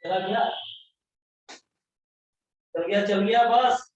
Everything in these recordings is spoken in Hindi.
चला गया, चल गया बस।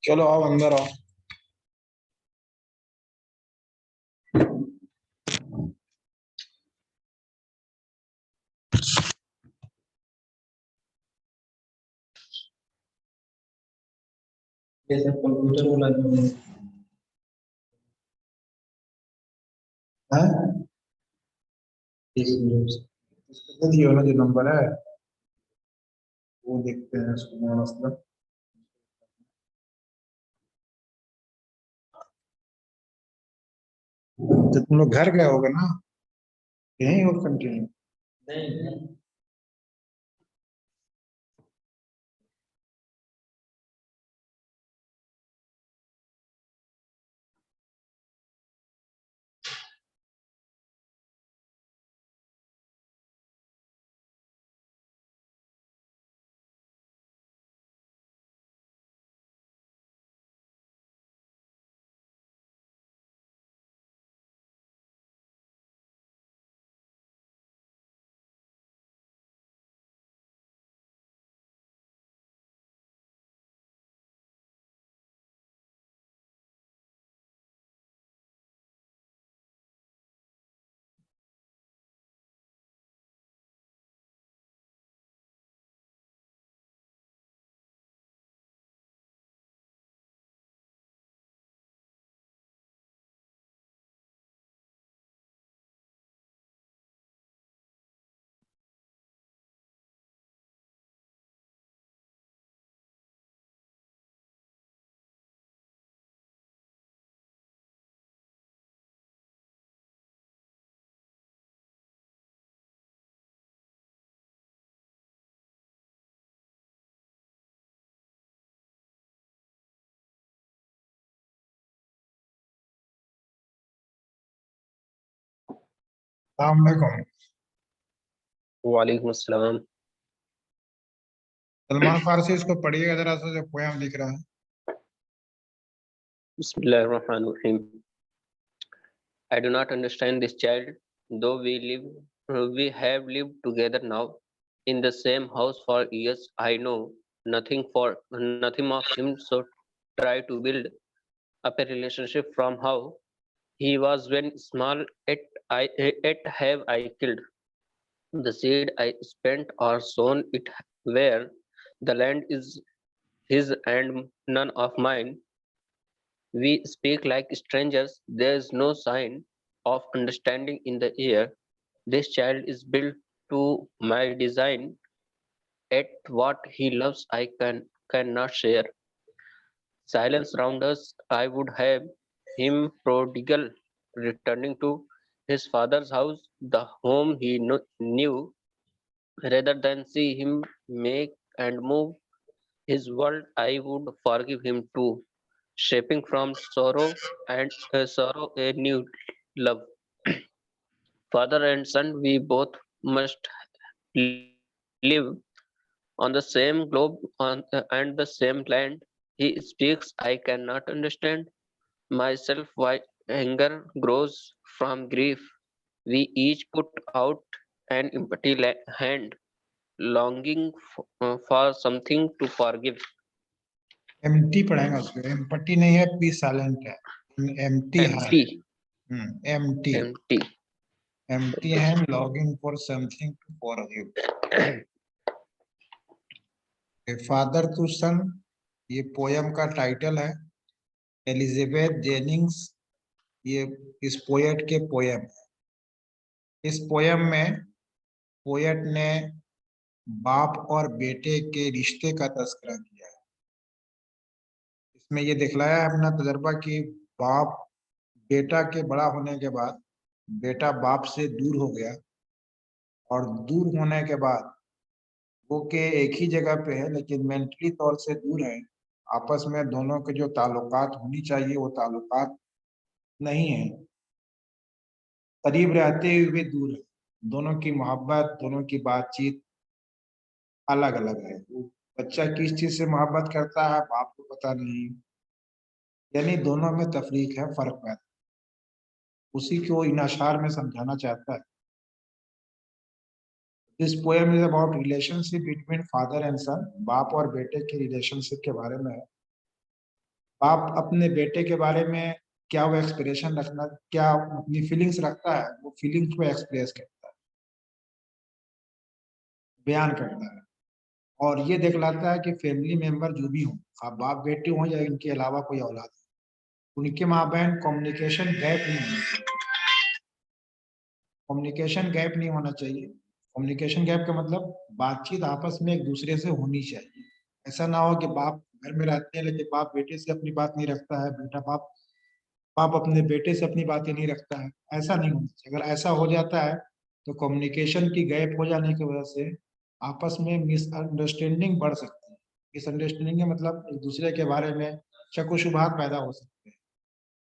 चलो आओ अंदर आओ। जैसे कंप्यूटर वाला जो है इस उसको दियो ना जो नंबर है वो देखते हैं उसको मसला। तो तुम लोग घर गए होगे ना यहीं और कंटिन्यू। नहीं अस्सलाम वालेकुम। वालेकुम अस्सलाम। सलमान फारसी इसको पढ़िएगा जरा सा जो पोयम लिख रहा है। बिस्मिल्लाहिर्रहमानिर्रहीम। I do not understand this child, though we have lived together now in the same house for years. I know nothing of him, so try to build up a relationship from how he was when small. Yet have I killed the seed I spent or sown it where the land is his and none of mine. We speak like strangers. There is no sign of understanding in the air. This child is built to my design. At what he loves, I cannot share. Silence round us. I would have him prodigal, returning to his father's house, the home he knew, rather than see him make and move his world. I would forgive him too, shaping from sorrow a new love. Father and son, we both must live on the same globe and the same land. He speaks, I cannot understand myself why anger grows from grief. We each put out an empty hand, longing for something to forgive. Empty पढ़ेगा उसको। एम्प्टी नहीं है, पी साइलेंट है। एम्प्टी है। Empty, empty empty. एम्प्टी है, longing for something to forgive. Father to son, ये पोयम का टाइटल है। एलिजाबेथ जेनिंग्स ये इस पोएट के पोयम है। इस पोयम में पोएट ने बाप और बेटे के रिश्ते का तस्करा किया है। इसमें ये दिखलाया है अपना तजर्बा कि बाप बेटा के बड़ा होने के बाद बेटा बाप से दूर हो गया और दूर होने के बाद वो के एक ही जगह पे है लेकिन मेंटली तौर से दूर है। आपस में दोनों के जो ताल्लुकात होनी चाहिए वो ताल्लुकात नहीं है, करीब रहते हुए दूर है। दोनों की मोहब्बत, दोनों की बातचीत अलग अलग है। वो बच्चा किस चीज से मोहब्बत करता है बाप को पता नहीं, यानी दोनों में तफरीक है, फर्क है। उसी को इन अशार में समझाना चाहता है। This poem is about relationship between father and son. बाप और बेटे के रिलेशनशिप के बारे में है। बाप अपने बेटे के बारे में क्या वो एक्सप्रेशन रखना, क्या अपनी फीलिंग्स रखता है, वो फीलिंग्स को एक्सप्रेस करता है, बयान करता है, और ये दिखलाता है कि फैमिली मेंबर जो भी हो, आप बाप बेटे हो या इनके अलावा कोई औलाद हो, उनके माँ बहन कम्युनिकेशन गैप नहीं होना चाहिए। कम्युनिकेशन गैप नहीं होना चाहिए। कम्युनिकेशन गैप का मतलब बातचीत आपस में एक दूसरे से होनी चाहिए। ऐसा ना हो कि बाप घर में रहते हैं लेकिन बाप बेटे से अपनी बात नहीं रखता है, बेटा बाप बाप अपने बेटे से अपनी बातें नहीं रखता है, ऐसा नहीं होना चाहिए। अगर ऐसा हो जाता है तो कम्युनिकेशन की गैप हो जाने की वजह से आपस में मिसअंडरस्टैंडिंग बढ़ सकती है। मिसअंडरस्टैंडिंग का मतलब एक दूसरे के बारे में शक शुबहात पैदा हो सकते हैं।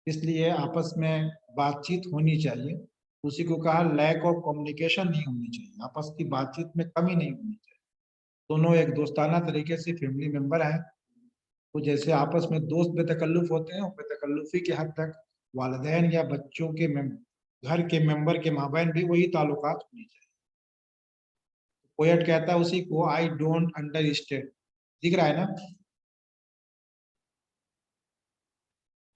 इसलिए आपस में बातचीत होनी चाहिए। उसी को कहा लैक ऑफ कम्युनिकेशन नहीं होनी चाहिए, आपस की बातचीत में कमी नहीं होनी चाहिए। दोनों एक दोस्ताना तरीके से फैमिली मेंबर हैं, तो जैसे आपस में दोस्त बेतकल्लुफ होते हैं, बेतकल्लुफी के हद तक वालिदैन या बच्चों के घर के मेंबर के माबैन भी वही ताल्लुकात होनी चाहिए। पोएट कहता है उसी को, आई डोंट अंडरस्टैंड, दिख रहा है ना,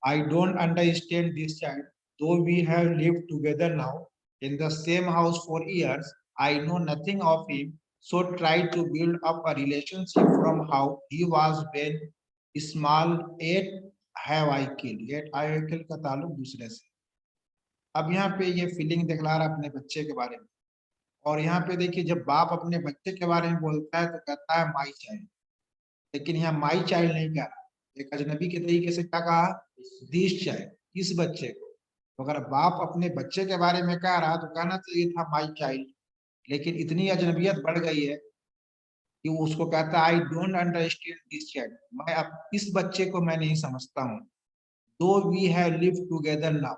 I don't understand this child. Though we have lived together now in the same house for years, I know nothing of him. So try to build up a relationship from how he was when small. Yet have I killed. Yet I have killed का ताल्लुक दूसरे से। अब यहाँ पे ये फीलिंग दिखला रहा अपने बच्चे के बारे में, और यहाँ पे देखिए जब बाप अपने बच्चे के बारे में बोलता है तो कहता है माई चाइल्ड, लेकिन यहाँ माई चाइल्ड नहीं कह रहा, एक अजनबी के तरीके से क्या कहा, दिस चाइल्ड, इस बच्चे को। तो अगर बाप अपने बच्चे के बारे में कह रहा तो कहना चाहिए था माई चाइल्ड, लेकिन इतनी अजनबियत बढ़ गई है कि वो उसको कहता है I don't understand this child, मैं अब इस बच्चे को मैं नहीं समझता हूँ। Though we have lived together now,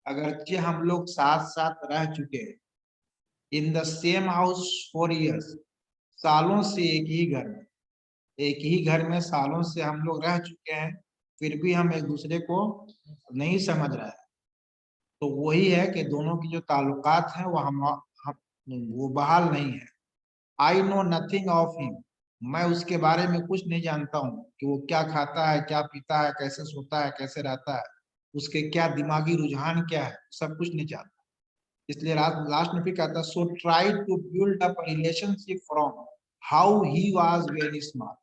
अगरचे हम लोग साथ साथ रह चुके हैं, in the same house for years, सालों से एक ही घर में, एक ही घर में सालों से हम लोग रह चुके हैं, फिर भी हम एक दूसरे को नहीं समझ रहे हैं। तो वही है कि दोनों की जो ताल्लुकात हैं वो बहाल नहीं है। I know nothing of him, मैं उसके बारे में कुछ नहीं जानता हूँ कि वो क्या खाता है, क्या पीता है, कैसे सोता है, कैसे रहता है, उसके क्या दिमागी रुझान क्या है, सब कुछ नहीं जानता। इसलिए लास्ट में फिर कहता है so try to build up relationship from how he was very small.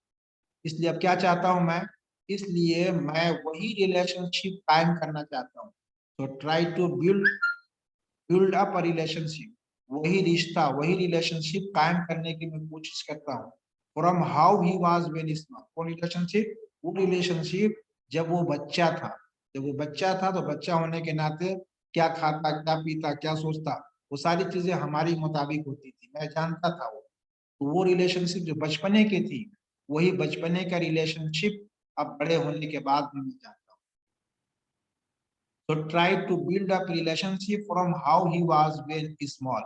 इसलिए अब क्या चाहता हूं मैं, इसलिए मैं वही रिलेशनशिप कायम करना चाहता हूँ। तो try to build up a relationship, वही रिश्ता, वही रिलेशनशिप कायम करने की मैं कोशिश करता हूँ। From how he was when small, वो रिलेशनशिप, वो रिलेशनशिप जब वो बच्चा था, जब वो बच्चा था तो बच्चा होने के नाते क्या खाता, क्या पीता, क्या सोचता, वो सारी चीजें हमारी मुताबिक होती थी, मैं जानता था वो। तो वो रिलेशनशिप जो बचपने की थी, वही बचपने का रिलेशनशिप अब बड़े होने के बाद भी मैं चाहता हूँ। तो try to build up relationship from how he was when small,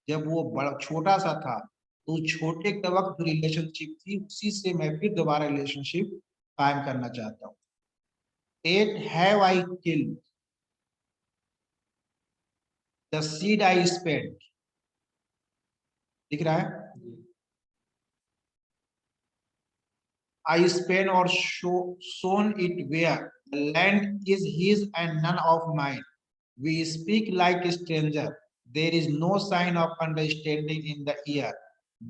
जब वो बड़ा छोटा सा था तो छोटे के वक्त जो रिलेशनशिप थी उसी से मैं फिर दोबारा रिलेशनशिप कायम करना चाहता हूँ। At have I killed the seed I spade, दिख रहा है, I spent or sown it where the land is his and none of mine. We speak like a stranger. There is no sign of understanding in the ear.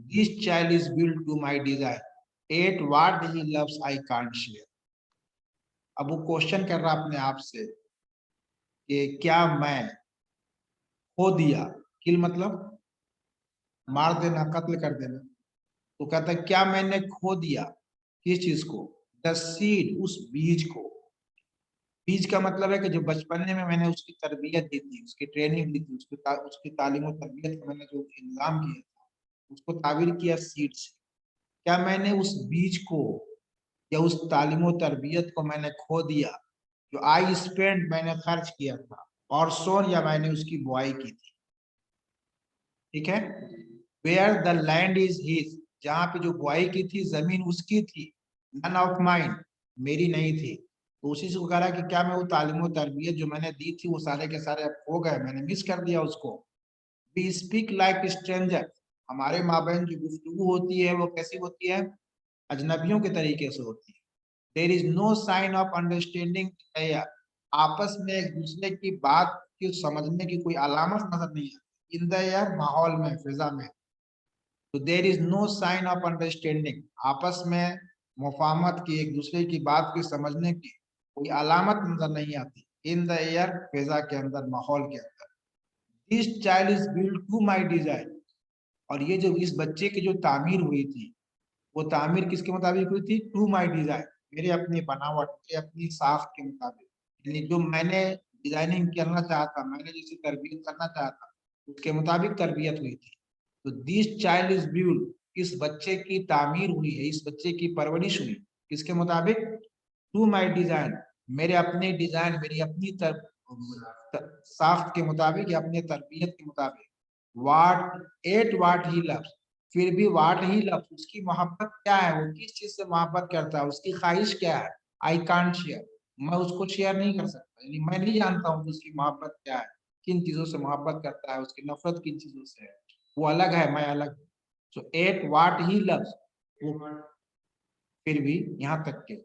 This child is built to my desire. Yet what he loves I can't share. अब वो क्वेश्चन कर रहा अपने आप से कि क्या मैं खो दिया, किल मतलब मार देना, कत्ल कर देना, तो कहता है क्या मैंने खो दिया, किस चीज को, द सीड, उस बीज को। बीज का मतलब है कि जो बचपन में मैंने उसकी तरबियत दी थी, उसकी ट्रेनिंग दी थी, उसकी तालीम और तरबियत का मैंने जो इंतजाम किया था, उसको ताबीर किया सीड से। क्या मैंने उस बीज को या उस तालीम और तरबियत को मैंने खो दिया जो आई स्पेंड, मैंने खर्च किया था, और सोन, या मैंने उसकी बुआई की थी। ठीक है, where the land is his, जहाँ पे जो बुआई की थी जमीन उसकी थी, नन ऑफ माइंड, मेरी नहीं थी। तो उसी से कह रहा है कि क्या मैं वो तालीम तरबियत जो मैंने दी थी वो सारे के सारे अब खो गए, मैंने मिस कर दिया उसको। वी स्पीक लाइक स्ट्रेंजर, हमारे माँ बहन जो गुफ्तगू होती है वो कैसी होती है, अजनबियों के तरीके से होती है। There is no sign of understanding, आपस में एक दूसरे की बात की समझने की कोई अलामत नजर नहीं आती। इन द एयर, माहौल में, फिजा में। तो there is no sign of understanding, आपस में मुफाहमत की, एक दूसरे की बात की समझने की कोई अलामत नजर नहीं आती। इन द एयर, फिजा के अंदर, माहौल के अंदर। This child is build to my design, और ये जो इस बच्चे की जो तामीर हुई थी, वो तामीर किसके मुताबिक हुई थी? टू माई डिजाइन, मेरे अपनी बनावट, मेरे अपनी साख के मुताबिक। यानी जो मैंने डिजाइनिंग करना चाहता, मैंने जिसे तरबियत करना चाहता, उसके मुताबिक तरबियत हुई थी। तो दिस चाइल्ड इज बिल्ड, इस बच्चे की तामीर हुई है, इस बच्चे की परवरिश हुई किसके मुताबिक? टू माई डिजाइन, मेरे अपने डिजाइन, मेरी अपनी साख्त के मुताबिक या अपने तरबियत के मुताबिक। वाट ही लव्स, फिर भी वाट ही लव्स, उसकी मोहब्बत क्या है, वो किस चीज से मोहब्बत करता है, उसकी ख्वाहिश क्या है? आई कांट शेयर, मैं उसको शेयर नहीं कर सकता, यानी मैं नहीं जानता हूँ कि उसकी मोहब्बत क्या है, किन चीजों से मोहब्बत करता है, उसकी नफरत किन चीजों से है। वो अलग है, मैं अलग। सो एट वाट ही लव्स, वो फिर भी यहाँ तक के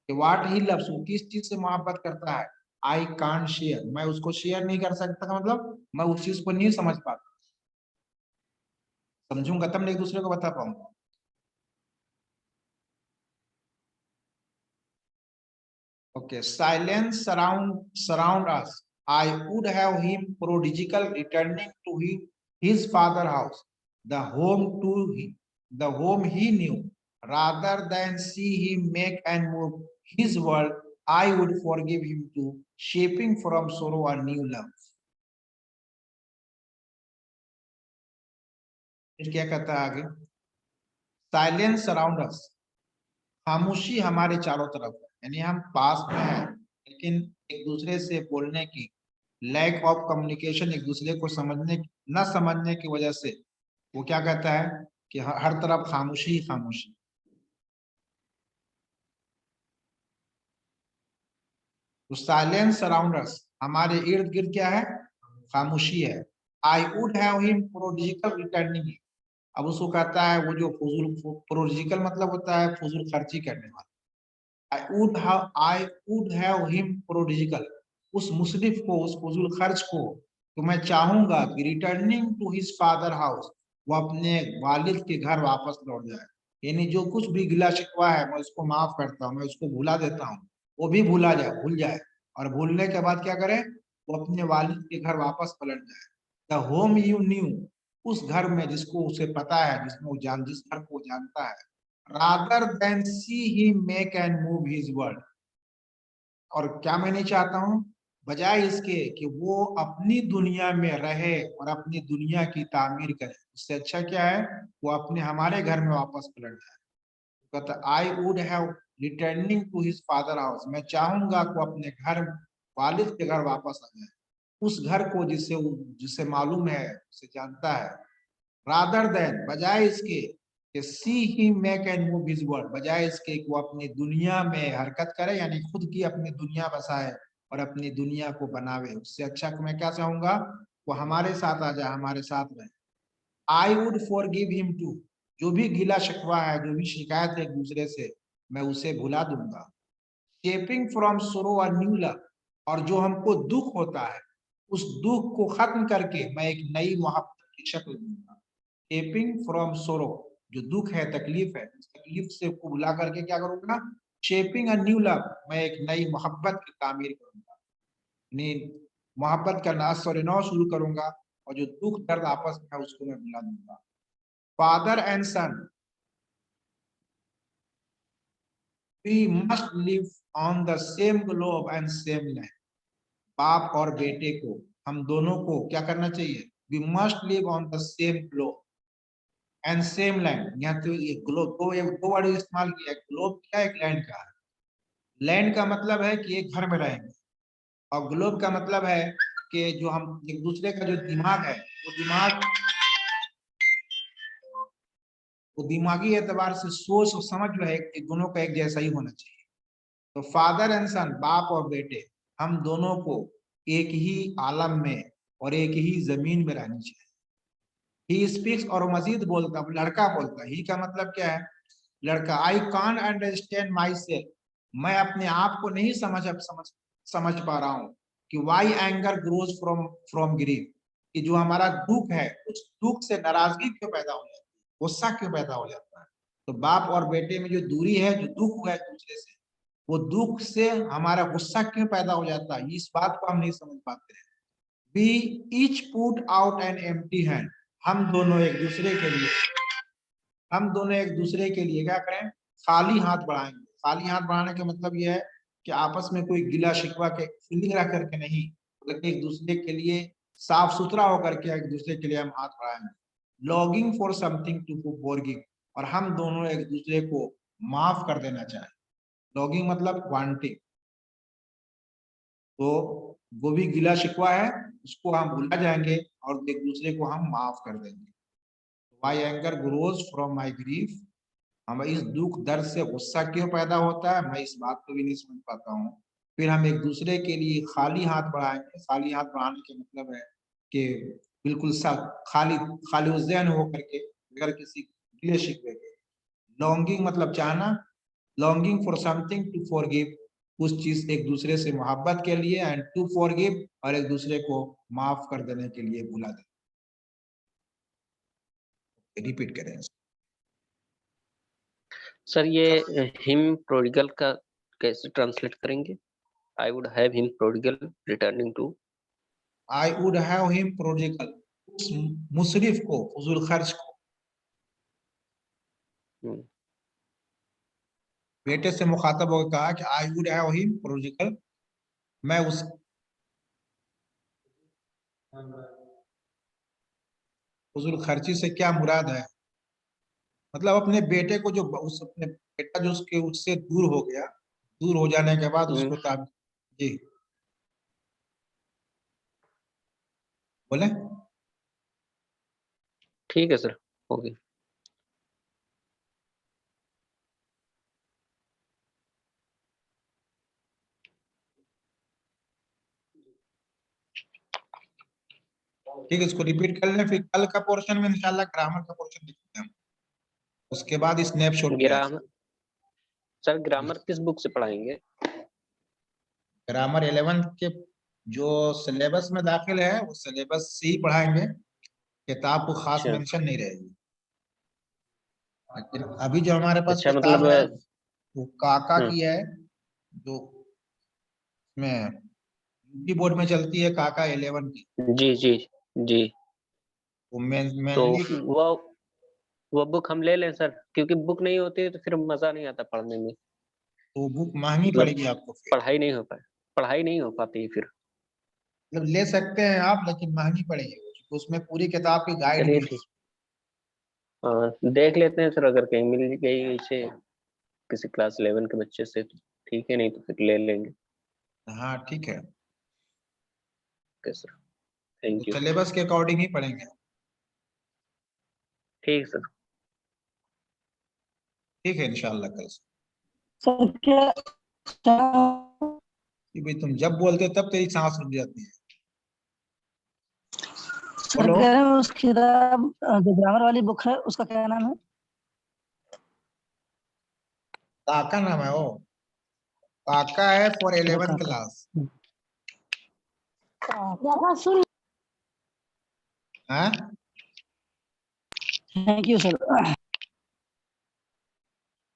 वाट ही लव्स, वो किस चीज से मोहब्बत करता है? आई कांट शेयर, मैं उसको शेयर नहीं कर सकता, का मतलब मैं उस चीज को नहीं समझ पाता। समझूंगा तब मैं एक दूसरे को बता पाऊंगा। Okay, silence surround us. I would have him prodigal returning to his father house, the the home he knew, rather than see him make and move his world. I would forgive him too, shaping from sorrow a new love. फिर क्या कहता है आगे? साइलेंस सराउंड अस, खामोशी हमारे चारों तरफ है, यानी हम पास में हैं, लेकिन एक दूसरे से बोलने की, लैक ऑफ कम्युनिकेशन, एक दूसरे को समझने न समझने की वजह से वो क्या कहता है कि हर तरफ खामोशी ही खामोशी। तो साइलेंस सराउंड अस, हमारे इर्द गिर्द क्या है? खामोशी है। I would have him prodigal returning, अब उसको कहता है वो जो फजूल, प्रोडिजिकल मतलब होता है फजूल खर्ची करने वाला। I would have him prodigal, उस मुसरिफ को, उस फजूल खर्च को, तो मैं चाहूंगा कि returning to his father house, वो अपने वालिद के घर वापस लौट जाए। यानी जो कुछ भी गिला शिकवा है मैं उसको माफ करता हूँ, मैं उसको भुला देता हूँ, वो भी भूल जाए, और भूलने के बाद क्या करे? वो अपने वालिद के घर वापस पलट जाए। द होम यू न्यू, उस घर में जिसको उसे पता है, जिसमें वो जिस घर को जानता है। rather than see him make and move his world, और क्या मैं नहीं चाहता हूं? बजाय इसके कि वो अपनी दुनिया में रहे और अपनी दुनिया की तामीर करे, उससे अच्छा क्या है? वो अपने हमारे घर में वापस पलट जाए। कहता I would have returning to his father house, मैं चाहूंगा कि वो अपने घर, वालिद के घर वापस आ जाए, उस घर को जिसे मालूम है, उसे जानता है। रादर देन, बजाय इसके कि see he make and move his world, बजाय इसके कि वो अपनी दुनिया में हरकत करे, यानी खुद की अपनी दुनिया बसाए और अपनी दुनिया को बनावे, उससे अच्छा कि मैं क्या चाहूंगा? वो हमारे साथ आ जाए, हमारे साथ रहे। I would forgive him too, जो भी गिला शिकवा है, जो भी शिकायत है एक दूसरे से, मैं उसे भुला दूंगा। शेपिंग फ्रॉम सोरो और न्यू लव, और जो हमको दुख होता है, उस दुख को खत्म करके मैं एक नई मोहब्बत की शक्ल दूंगा। शेपिंग फ्रॉम सोरो, जो दुख है, तकलीफ है, उस तकलीफ से को भुला करके क्या करूंगा? शेपिंग अ न्यू लव, मैं एक नई मोहब्बत की तामीर करूंगा, मोहब्बत करना सॉरी नौ शुरू करूंगा, और जो दुख दर्द आपस में है उसको मैं भुला दूंगा। Father and son, we must live on the same globe and same land, बाप और बेटे को, हम दोनों को क्या करना चाहिए? We must live on the same globe and same land. यहाँ तो ये ग्लोब दो वर्ड इस्तेमाल किया, ग्लोब क्या है, एक लैंड का है। लैंड का मतलब है कि एक घर में रहेंगे, और ग्लोब का मतलब है कि जो हम एक दूसरे का जो दिमाग है, वो दिमागी एतबार से सोच और समझ जो है एक दोनों का एक जैसा ही होना चाहिए। तो फादर एंड सन, बाप और बेटे, हम दोनों को एक ही आलम में और एक ही जमीन में रहनी चाहिए। ही स्पीक्स, और मजीद बोलता, लड़का बोलता है, ही का मतलब क्या है? लड़का। I can't understand my self, मैं अपने आप को नहीं समझ पा रहा हूँ कि why anger grows from grief, कि जो हमारा दुख है उस दुख से नाराजगी क्यों पैदा हो जाती है, गुस्सा क्यों पैदा हो जाता है। तो बाप और बेटे में जो दूरी है, जो दुख हुआ है एक दूसरे से, वो दुख से हमारा गुस्सा क्यों पैदा हो जाता है, इस बात को हम नहीं समझ पाते हैं। We each put out an empty hand, हम दोनों एक दूसरे के लिए क्या करें, खाली हाथ बढ़ाएंगे। खाली हाथ बढ़ाने का मतलब यह है कि आपस में कोई गिला शिकवा के फीलिंग रख करके नहीं, बल्कि एक दूसरे के लिए साफ सुथरा होकर के एक दूसरे के लिए हम हाथ बढ़ाएंगे। Longing for something to forgive, और हम दोनों एक दूसरे को माफ कर देना चाहें। लॉगिंग मतलब वांटिंग, तो वो भी गिला शिकवा है उसको हम भुला जाएंगे और एक दूसरे को हम माफ कर देंगे। माई anger grows from my grief, हमें इस दुख दर्द से गुस्सा क्यों पैदा होता है, मैं इस बात को भी नहीं समझ पाता हूँ। फिर हम एक दूसरे के लिए खाली हाथ बढ़ाएंगे। खाली हाथ बढ़ाने का मतलब है कि बिल्कुल खाली खाली उज़ैन होकर के, अगर किसी गिले शिकवे के। लॉन्गिंग मतलब चाहना, longing for something to forgive, कुछ चीज एक दूसरे से मोहब्बत के लिए, एंड टू फॉरगिव, और एक दूसरे को माफ कर देने के लिए, भुला देना। रिपीट करें। सर ये हिम प्रोडिगल का कैसे ट्रांसलेट करेंगे? I would have him prodigal returning to. I would have him prodigal, उस मुसरिफ को, फजूल खर्च को। बेटे से मुखातब होकर कहा कि आई वुड हैव हिम प्रोडिगल, मैं उस फजूल खर्ची से क्या मुराद है, मतलब अपने बेटे को जो उस अपने बेटा जो उससे दूर हो गया, दूर हो जाने के बाद उसको जी बोले। ठीक है सर, ओके। ठीक है, इसको रिपीट कर लें, फिर कल का पोर्शन में इंशाल्लाह ग्रामर का पोर्शन देखते हैं, उसके बाद स्नैपशॉट पे ग्रामर, सर ग्रामर किस बुक से पढ़ाएंगे? ग्रामर 11th के जो सिलेबस में दाखिल है वो सिलेबस से ही पढ़ाएंगे, किताब को खास अच्छा मेंशन नहीं रहेगी। लेकिन अभी जो हमारे पास अच्छा, किताब मतलब है वो काका की है, जो में यूपी बोर्ड में चलती है, काका 11 की। जी जी जी। वो तो मेनली वो बुक हम ले लें सर, क्योंकि बुक नहीं होती है तो फिर मजा नहीं आता पढ़ने में। तो बुक महंगी मतलब पड़ेगी आपको, फिर पढ़ाई नहीं हो पाती है फिर। मतलब ले सकते हैं आप, लेकिन महंगी पड़ेगी, क्योंकि उसमें पूरी किताब की गाइड चलिए भी ठीक, हाँ देख लेते हैं सर, अगर कहीं मिल गई इसे किसी क्लास 11 के बच्चे से तो ठीक है, नहीं तो फिर ले लेंगे। है। हाँ ठीक है, ओके सर, तो थैंक यू। सिलेबस के अकॉर्डिंग ही पढ़ेंगे। ठीक सर। ठीक है इंशाल्लाह कल से। सर क्या कि भाई तुम जब बोलते हो तब तेरी सांस रुक जाती है। सर बोलो। कह रहे हैं उस किताब जो ग्रामर वाली बुक है उसका क्या नाम है? काका नाम है वो, काका है फॉर अच्छा 11th काका। क्लास। सुन। हाँ thank you sir.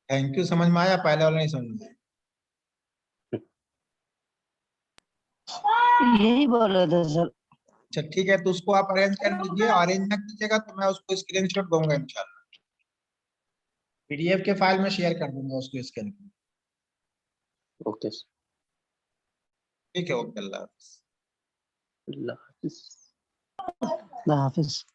Thank you समझ में आया, पहले वाला नहीं समझ में आया। यही बोल रहे थे सर। अच्छा ठीक है, तो उसको आप अरेंज कर लीजिए, अरेंज ना कीजिएगा तो मैं उसको स्क्रीनशॉट दूंगा इंशाल्लाह, पीडीएफ के फाइल में शेयर कर दूंगा उसको स्कैन। ओके सर, ठीक है, ओके, अल्लाह हाफिज़। अल्लाह हाफिज। अल्लाह हाफिज।